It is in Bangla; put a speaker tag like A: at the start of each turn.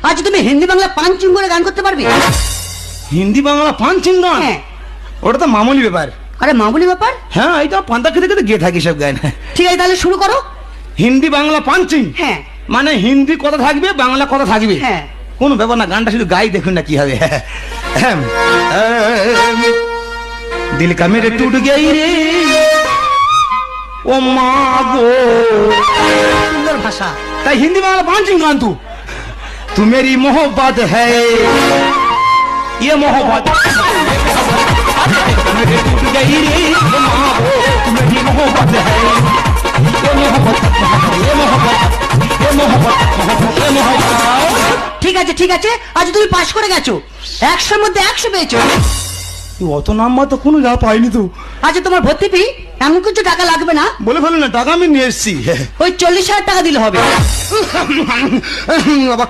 A: আজ তুমি হিন্দি বাংলা পাঞ্চিং করে গান করতে পারবে?
B: হিন্দি বাংলা পাঞ্চিং গান?
A: হ্যাঁ।
B: ওটা তো মামুলি ব্যাপার।
A: আরে মামুলি ব্যাপার?
B: হ্যাঁ, এটা পান্তা খেতে খেতে গিয়ে থাকি সব গান।
A: ঠিক আছে, তাহলে শুরু করো।
B: হিন্দি বাংলা পাঞ্চিং?
A: হ্যাঁ।
B: মানে হিন্দি কথা থাকবে, বাংলা কথা থাকবে।
A: হ্যাঁ।
B: কোনো ব্যাপার না, গানটা শুধু গাই দেখুন না কি হবে। দিল কা মেরে টুট গই রে ও মা গো।
A: সুন্দর ভাষা।
B: তাই হিন্দি বাংলা পাঞ্চিং গান তু মেরি মোহব্বত হ্যায় ये मोहब्बत मेरे टूट गई रे माँ वो मेरी मोहब्बत है ये मोहब्बत ये मोहब्बत ये मोहब्बत ये मोहब्बत।
A: ঠিক আছে ঠিক আছে, আজ তুমি পাশ করে গেছো, 100-র মধ্যে 100 পেয়েছো।
B: অত নাম্বার তো কোনো যা পাইনি তো।
A: আচ্ছা, তোমার ভর্তি ফি এমন কিছু টাকা লাগবে না।
B: বলে ফেলো না, টাকা আমি নিয়ে এসছি।
A: ওই 40,000 টাকা দিলে হবে।
B: বাবা